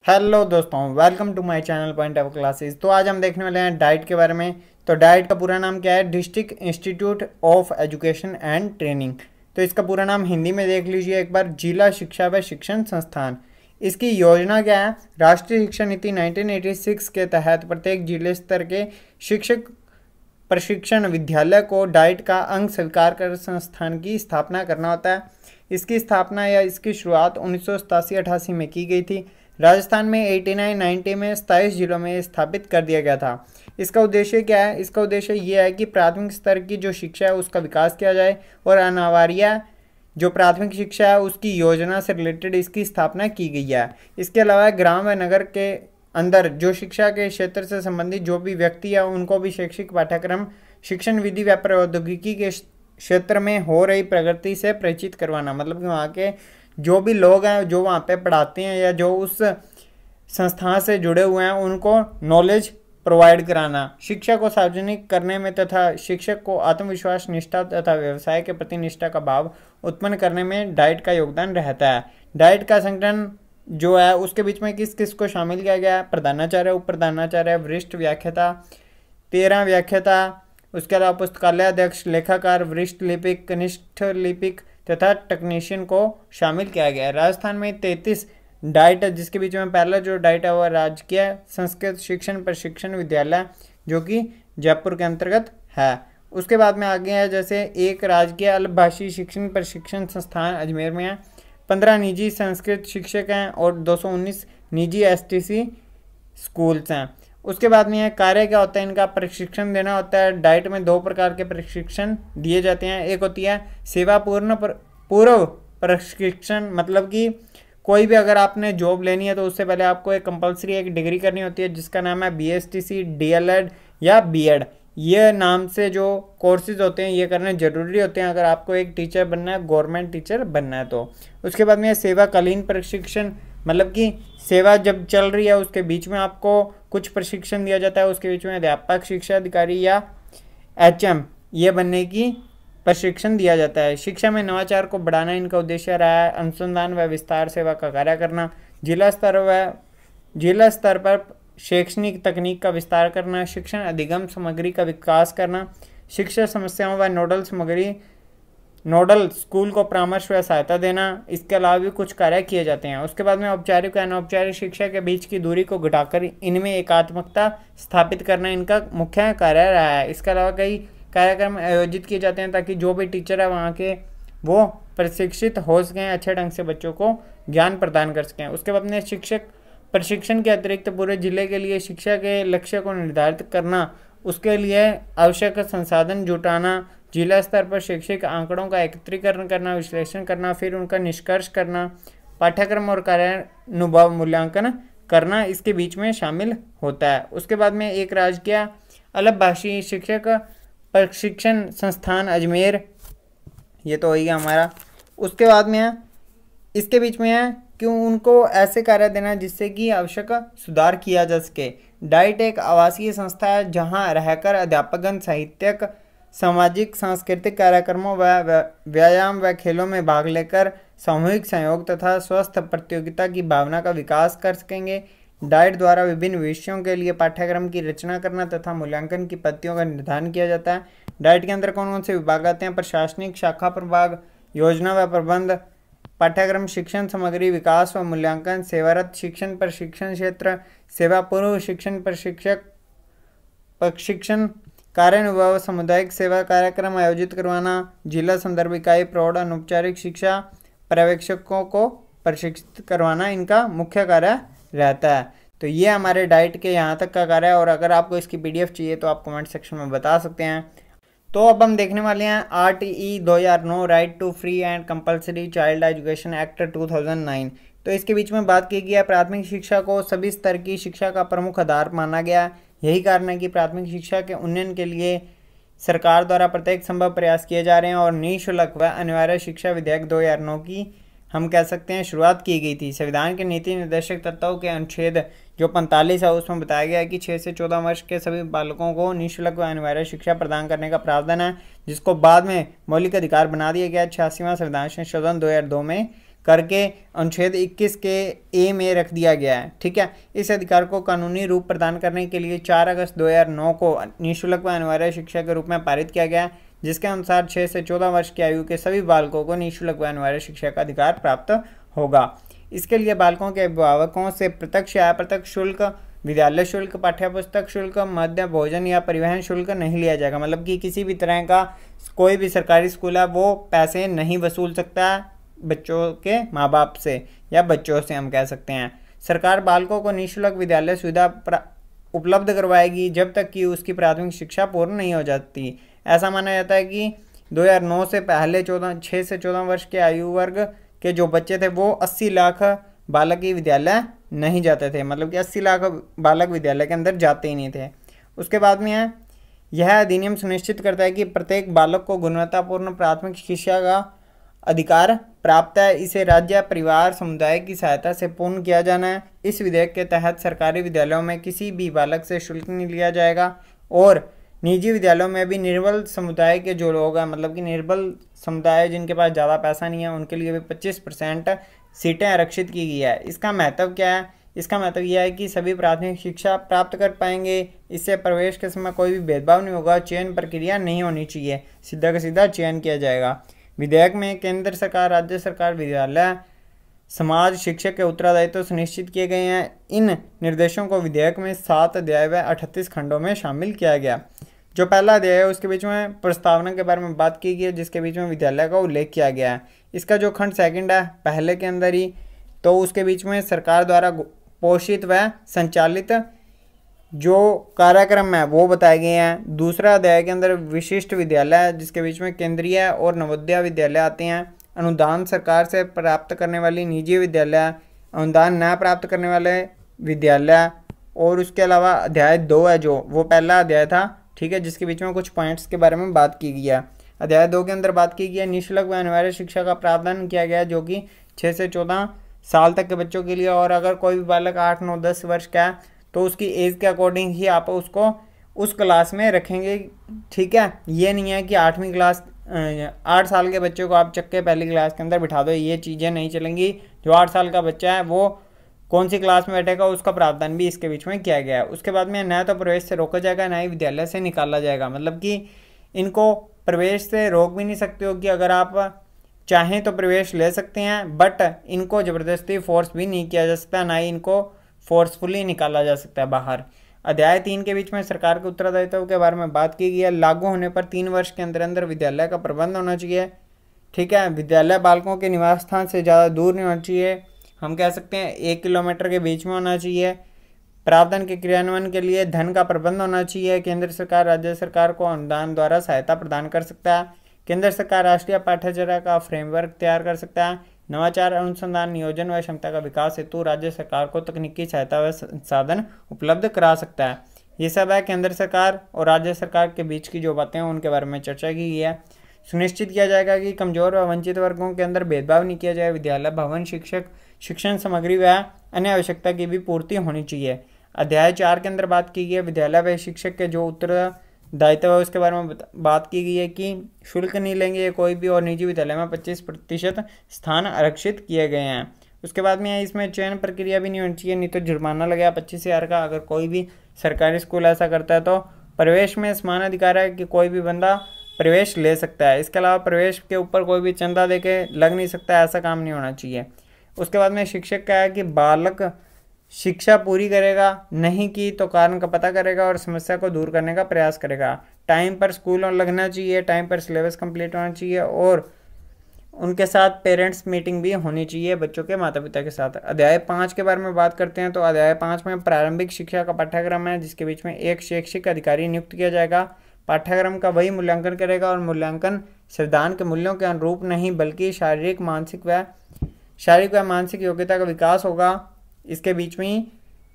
Hello दोस्तों, welcome to my channel point of classes. तो आज हम देखने वाले हैं डाइट के बारे में। तो डाइट का पूरा नाम क्या है? District institute of education and training. तो इसका पूरा नाम हिंदी में देख लीजिए एक बार, जिला शिक्षा व शिक्षण संस्थान। इसकी योजना क्या है? राष्ट्रीय शिक्षा नीति 1986 के तहत प्रत्येक जिले स्तर के शिक्षक प्रशिक्षण विद्यालय को डाइट का अंग स्वीकार कर संस्थान की स्थापना करना होता है। इसकी स्थापना या इसकी शुरुआत 1987-88 में की गई थी। राजस्थान में 89-90 में 27 जिलों में स्थापित कर दिया गया था। इसका उद्देश्य क्या है? इसका उद्देश्य ये है कि प्राथमिक स्तर की जो शिक्षा है उसका विकास किया जाए और अनिवार्य जो प्राथमिक शिक्षा है उसकी योजना से रिलेटेड इसकी स्थापना की गई है। इसके अलावा ग्राम व नगर के अंदर जो शिक्षा के क्षेत्र से संबंधित जो भी व्यक्ति है उनको भी शैक्षिक पाठ्यक्रम, शिक्षण विधि व प्रौद्योगिकी के क्षेत्र में हो रही प्रगति से परिचित करवाना। मतलब कि वहाँ के जो भी लोग हैं जो वहाँ पे पढ़ाते हैं या जो उस संस्था से जुड़े हुए हैं उनको नॉलेज प्रोवाइड कराना। शिक्षा को सार्वजनिक करने में तथा शिक्षक को आत्मविश्वास, निष्ठा तथा व्यवसाय के प्रति निष्ठा का भाव उत्पन्न करने में डाइट का योगदान रहता है। डाइट का संगठन जो है उसके बीच में किस किस को शामिल किया गया है? प्रधानाचार्य, उप प्रधानाचार्य, वरिष्ठ व्याख्याता, 13 व्याख्याता, उसके अलावा पुस्तकालय अध्यक्ष, लेखाकार, वरिष्ठ लिपिक, कनिष्ठ लिपिक तथा टेक्नीशियन को शामिल किया गया है। राजस्थान में 33 डाइट है, जिसके बीच में पहला जो डाइट है वह राजकीय संस्कृत शिक्षण प्रशिक्षण विद्यालय जो कि जयपुर के अंतर्गत है। उसके बाद में आगे है जैसे एक राजकीय अल्प भाषी शिक्षण प्रशिक्षण संस्थान अजमेर में है, 15 निजी संस्कृत शिक्षक हैं और 219 निजी एसटीसी स्कूल्स हैं। उसके बाद में यह कार्य क्या होता है? इनका प्रशिक्षण देना होता है। डाइट में 2 प्रकार के प्रशिक्षण दिए जाते हैं। एक होती है सेवा पूर्व प्रशिक्षण, मतलब कि कोई भी अगर आपने जॉब लेनी है तो उससे पहले आपको एक कंपलसरी एक डिग्री करनी होती है जिसका नाम है बीएसटीसी, डीएलएड या बीएड। ये नाम से जो कोर्सेज होते हैं ये करने जरूरी होते हैं अगर आपको एक टीचर बनना है, गवर्नमेंट टीचर बनना है तो। उसके बाद में सेवाकालीन प्रशिक्षण, मतलब कि सेवा जब चल रही है उसके बीच में आपको कुछ प्रशिक्षण दिया जाता है। उसके बीच में अध्यापक, शिक्षा अधिकारी या एचएम ये बनने की प्रशिक्षण दिया जाता है। शिक्षा में नवाचार को बढ़ाना इनका उद्देश्य रहा है। अनुसंधान व विस्तार सेवा का कार्य करना, जिला स्तर पर शैक्षणिक तकनीक का विस्तार करना, शिक्षण अधिगम सामग्री का विकास करना, शिक्षा समस्याओं व नोडल स्कूल को परामर्श व सहायता देना। इसके अलावा भी कुछ कार्य किए जाते हैं। उसके बाद में औपचारिक व अनौपचारिक शिक्षा के बीच की दूरी को घटाकर इनमें एकात्मकता स्थापित करना इनका मुख्य कार्य रहा है। इसके अलावा कई कार्यक्रम आयोजित किए जाते हैं ताकि जो भी टीचर है वहाँ के वो प्रशिक्षित हो सकें, अच्छे ढंग से बच्चों को ज्ञान प्रदान कर सकें। उसके बाद में शिक्षक प्रशिक्षण के अतिरिक्त पूरे जिले के लिए शिक्षा के लक्ष्य को निर्धारित करना, उसके लिए आवश्यक संसाधन जुटाना, जिला स्तर पर शैक्षिक आंकड़ों का एकत्रीकरण करना, विश्लेषण करना, फिर उनका निष्कर्ष करना, पाठ्यक्रम और कार्यानुभव मूल्यांकन करना इसके बीच में शामिल होता है। उसके बाद में एक राजकीय अल्प भाषी शिक्षक प्रशिक्षण संस्थान अजमेर, ये तो हो गया हमारा। उसके बाद में है इसके बीच में है कि उनको ऐसे कार्य देना जिससे कि आवश्यक सुधार किया जा सके। डाइट एक आवासीय संस्था है जहां रहकर अध्यापकगण साहित्यिक, सामाजिक, सांस्कृतिक कार्यक्रमों व व्यायाम व खेलों में भाग लेकर सामूहिक सहयोग तथा स्वस्थ प्रतियोगिता की भावना का विकास कर सकेंगे। डाइट द्वारा विभिन्न विषयों के लिए पाठ्यक्रम की रचना करना तथा मूल्यांकन की पद्धतियों का निर्धारण किया जाता है। डाइट के अंदर कौन कौन से विभाग आते हैं? प्रशासनिक, शाखा प्रभाग, योजना व प्रबंध, पाठ्यक्रम, शिक्षण सामग्री विकास व मूल्यांकन, सेवारत शिक्षण प्रशिक्षण क्षेत्र, सेवा पूर्व शिक्षण प्रशिक्षण, कार्यानुभव, सामुदायिक सेवा कार्यक्रम आयोजित करवाना, जिला संदर्भ इकाई, प्रौढ़ अनौपचारिक शिक्षा पर्यवेक्षकों को प्रशिक्षित करवाना इनका मुख्य कार्य रहता है। तो ये हमारे डाइट के यहाँ तक का कार्य है और अगर आपको इसकी पीडीएफ चाहिए तो आप कमेंट सेक्शन में बता सकते हैं। तो अब हम देखने वाले हैं RTE 2009 right to free and compulsory child education act 2009। तो इसके बीच में बात की गई है प्राथमिक शिक्षा को सभी स्तर की शिक्षा का प्रमुख आधार माना गया। यही कारण है कि प्राथमिक शिक्षा के उन्नयन के लिए सरकार द्वारा प्रत्येक संभव प्रयास किए जा रहे हैं और निःशुल्क व अनिवार्य शिक्षा विधेयक 2009 की हम कह सकते हैं शुरुआत की गई थी। संविधान के नीति निर्देशक तत्वों के अनुच्छेद जो 45 है उसमें बताया गया है कि 6 से 14 वर्ष के सभी बालकों को निःशुल्क व अनिवार्य शिक्षा प्रदान करने का प्रावधान है, जिसको बाद में मौलिक अधिकार बना दिया गया। 86वां संविधान संशोधन 2002 में करके अनुच्छेद 21 के ए में रख दिया गया है। ठीक है, इस अधिकार को कानूनी रूप प्रदान करने के लिए 4 अगस्त 2009 को निःशुल्क व अनिवार्य शिक्षा के रूप में पारित किया गया, जिसके अनुसार 6 से 14 वर्ष की आयु के सभी बालकों को निःशुल्क व अनिवार्य शिक्षा का अधिकार प्राप्त होगा। इसके लिए बालकों के अभिभावकों से प्रत्यक्ष या अप्रत्यक्ष शुल्क, विद्यालय शुल्क, पाठ्यपुस्तक शुल्क, मध्य भोजन या परिवहन शुल्क नहीं लिया जाएगा। मतलब कि किसी भी तरह का कोई भी सरकारी स्कूल है वो पैसे नहीं वसूल सकता बच्चों के माँ बाप से या बच्चों से, हम कह सकते हैं। सरकार बालकों को निःशुल्क विद्यालय सुविधा उपलब्ध करवाएगी जब तक कि उसकी प्राथमिक शिक्षा पूर्ण नहीं हो जाती। ऐसा माना जाता है कि 2009 से पहले 6 से 14 वर्ष के आयु वर्ग के जो बच्चे थे वो 80 लाख बालक ही विद्यालय नहीं जाते थे। मतलब कि 80 लाख बालक विद्यालय के अंदर जाते ही नहीं थे। उसके बाद में है, यह अधिनियम सुनिश्चित करता है कि प्रत्येक बालक को गुणवत्तापूर्ण प्राथमिक शिक्षा का अधिकार प्राप्त है। इसे राज्य, परिवार, समुदाय की सहायता से पूर्ण किया जाना है। इस विधेयक के तहत सरकारी विद्यालयों में किसी भी बालक से शुल्क नहीं लिया जाएगा और निजी विद्यालयों में भी निर्बल समुदाय के जो लोग हैं, मतलब कि निर्बल समुदाय जिनके पास ज़्यादा पैसा नहीं है, उनके लिए भी 25% सीटें आरक्षित की गई है। इसका महत्व क्या है? इसका महत्व यह है कि सभी प्राथमिक शिक्षा प्राप्त कर पाएंगे। इससे प्रवेश के समय कोई भी भेदभाव नहीं होगा, चयन प्रक्रिया नहीं होनी चाहिए, सीधा का सीधा चयन किया जाएगा। विधेयक में केंद्र सरकार, राज्य सरकार, विद्यालय, समाज, शिक्षक के उत्तरदायित्व सुनिश्चित किए गए हैं। इन निर्देशों को विधेयक में 7 अध्याय व 38 खंडों में शामिल किया गया। जो पहला अध्याय है उसके बीच में प्रस्तावना के बारे में बात की गई है, जिसके बीच में विद्यालय का उल्लेख किया गया है। इसका जो खंड सेकंड है पहले के अंदर ही, तो उसके बीच में सरकार द्वारा पोषित व संचालित जो कार्यक्रम है वो बताए गए हैं। दूसरा अध्याय के अंदर विशिष्ट विद्यालय है, जिसके बीच में केंद्रीय और नवोदय विद्यालय आते हैं। अनुदान सरकार से प्राप्त करने वाली निजी विद्यालय, अनुदान न प्राप्त करने वाले विद्यालय, और उसके अलावा अध्याय 2 है जो वो पहला अध्याय था, ठीक है, जिसके बीच में कुछ पॉइंट्स के बारे में बात की गई है। अध्याय 2 के अंदर बात की गई है निःशुल्क व अनिवार्य शिक्षा का प्रावधान किया गया है, जो कि 6 से 14 साल तक के बच्चों के लिए, और अगर कोई भी बालक 8, 9, 10 वर्ष का है तो उसकी एज के अकॉर्डिंग ही आप उसको उस क्लास में रखेंगे। ठीक है, ये नहीं है कि 8वीं क्लास 8 साल के बच्चे को आप चक्के पहली क्लास के अंदर बिठा दो, ये चीज़ें नहीं चलेंगी। जो 8 साल का बच्चा है वो कौन सी क्लास में बैठेगा उसका प्रावधान भी इसके बीच में किया गया है। उसके बाद में न तो प्रवेश से रोका जाएगा, ना ही विद्यालय से निकाला जाएगा। मतलब कि इनको प्रवेश से रोक भी नहीं सकते हो कि अगर आप चाहें तो प्रवेश ले सकते हैं, बट इनको ज़बरदस्ती फोर्स भी नहीं किया जा सकता, ना ही इनको फोर्सफुली निकाला जा सकता है बाहर। अध्याय 3 के बीच में सरकार के उत्तरदायित्व के बारे में बात की गई है। लागू होने पर 3 वर्ष के अंदर अंदर विद्यालय का प्रबंध होना चाहिए। ठीक है, विद्यालय बालकों के निवास स्थान से ज़्यादा दूर नहीं होना चाहिए, हम कह सकते हैं 1 किलोमीटर के बीच में होना चाहिए। प्रावधान के क्रियान्वयन के लिए धन का प्रबंध होना चाहिए। केंद्र सरकार राज्य सरकार को अनुदान द्वारा सहायता प्रदान कर सकता है। केंद्र सरकार राष्ट्रीय पाठ्यचर्या का फ्रेमवर्क तैयार कर सकता है। नवाचार, अनुसंधान, नियोजन व क्षमता का विकास हेतु राज्य सरकार को तकनीकी सहायता व संसाधन उपलब्ध करा सकता है। ये सब है केंद्र सरकार और राज्य सरकार के बीच की जो बातें हैं उनके बारे में चर्चा की गई है। सुनिश्चित किया जाएगा कि कमजोर व वंचित वर्गों के अंदर भेदभाव नहीं किया जाए। विद्यालय भवन, शिक्षक, शिक्षण सामग्री व अन्य आवश्यकता की भी पूर्ति होनी चाहिए। अध्याय 4 के अंदर बात की गई है विद्यालय व शिक्षक के जो उत्तरदायित्व है उसके बारे में बात की गई है कि शुल्क नहीं लेंगे कोई भी, और निजी विद्यालय में 25% स्थान आरक्षित किए गए हैं। उसके बाद में इसमें चयन प्रक्रिया भी नहीं होनी चाहिए, नहीं तो जुर्माना लगेगा 25,000 का अगर कोई भी सरकारी स्कूल ऐसा करता है। तो प्रवेश में समान अधिकार है कि कोई भी बंदा प्रवेश ले सकता है। इसके अलावा प्रवेश के ऊपर कोई भी चंदा देके लग नहीं सकता, ऐसा काम नहीं होना चाहिए। उसके बाद में शिक्षक का है कि बालक शिक्षा पूरी करेगा, नहीं की तो कारण का पता करेगा और समस्या को दूर करने का प्रयास करेगा। टाइम पर स्कूल लगना चाहिए, टाइम पर सिलेबस कंप्लीट होना चाहिए, और उनके साथ पेरेंट्स मीटिंग भी होनी चाहिए बच्चों के माता पिता के साथ। अध्याय 5 के बारे में बात करते हैं तो अध्याय 5 में प्रारंभिक शिक्षा का पाठ्यक्रम है, जिसके बीच में एक शैक्षिक अधिकारी नियुक्त किया जाएगा। पाठ्यक्रम का वही मूल्यांकन करेगा, और मूल्यांकन संविधान के मूल्यों के अनुरूप नहीं बल्कि शारीरिक व मानसिक योग्यता का विकास होगा। इसके बीच में ही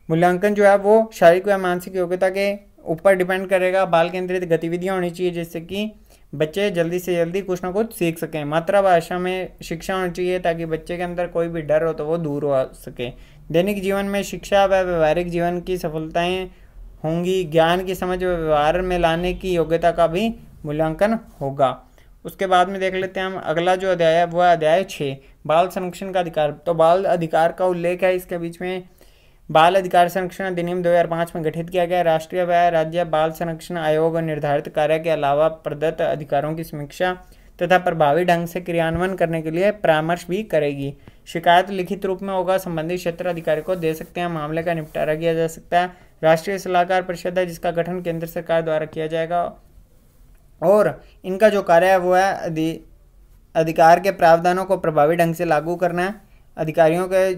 मूल्यांकन जो है वो शारीरिक व मानसिक योग्यता के ऊपर डिपेंड करेगा। बाल केंद्रित गतिविधियां होनी चाहिए जिससे कि बच्चे जल्दी से जल्दी कुछ ना कुछ सीख सकें। मातृभाषा में शिक्षा होनी चाहिए ताकि बच्चे के अंदर कोई भी डर हो तो वो दूर हो सके। दैनिक जीवन में शिक्षा व व्यवहारिक जीवन की सफलताएं होंगी। ज्ञान की समझ व व्यवहार में लाने की योग्यता का भी मूल्यांकन होगा। उसके बाद में देख लेते हैं हम अगला जो अध्याय है वो है अध्याय 6, बाल संरक्षण का अधिकार। तो बाल अधिकार का उल्लेख है इसके बीच में। बाल अधिकार संरक्षण अधिनियम 2005 में गठित किया गया। राष्ट्रीय व राज्य बाल संरक्षण आयोग निर्धारित कार्य के अलावा प्रदत्त अधिकारों की समीक्षा तथा प्रभावी ढंग से क्रियान्वयन करने के लिए परामर्श भी करेगी। शिकायत लिखित रूप में होगा, संबंधित क्षेत्र अधिकारी को दे सकते हैं, मामले का निपटारा किया जा सकता है। राष्ट्रीय सलाहकार परिषद है जिसका गठन केंद्र सरकार द्वारा किया जाएगा और इनका जो कार्य है वो है अधिकार के प्रावधानों को प्रभावी ढंग से लागू करना है। अधिकारियों के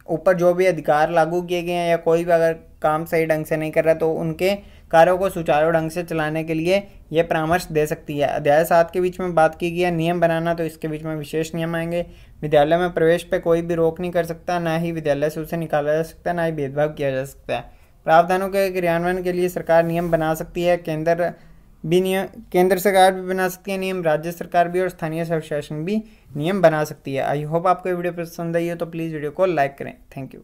ऊपर जो भी अधिकार लागू किए गए हैं या कोई भी अगर काम सही ढंग से नहीं कर रहा तो उनके कार्यों को सुचारू ढंग से चलाने के लिए यह परामर्श दे सकती है। अध्याय 7 के बीच में बात की गई है नियम बनाना, तो इसके बीच में विशेष नियम आएंगे। विद्यालय में प्रवेश पे कोई भी रोक नहीं कर सकता, ना ही विद्यालय से उसे निकाला जा सकता है, ना ही भेदभाव किया जा सकता है। प्रावधानों के क्रियान्वयन के लिए सरकार नियम बना सकती है। केंद्र सरकार भी बना सकती है नियम, राज्य सरकार भी और स्थानीय स्वशासन भी नियम बना सकती है। आई होप आपको वीडियो पसंद आई हो तो प्लीज़ वीडियो को लाइक करें। Thank you.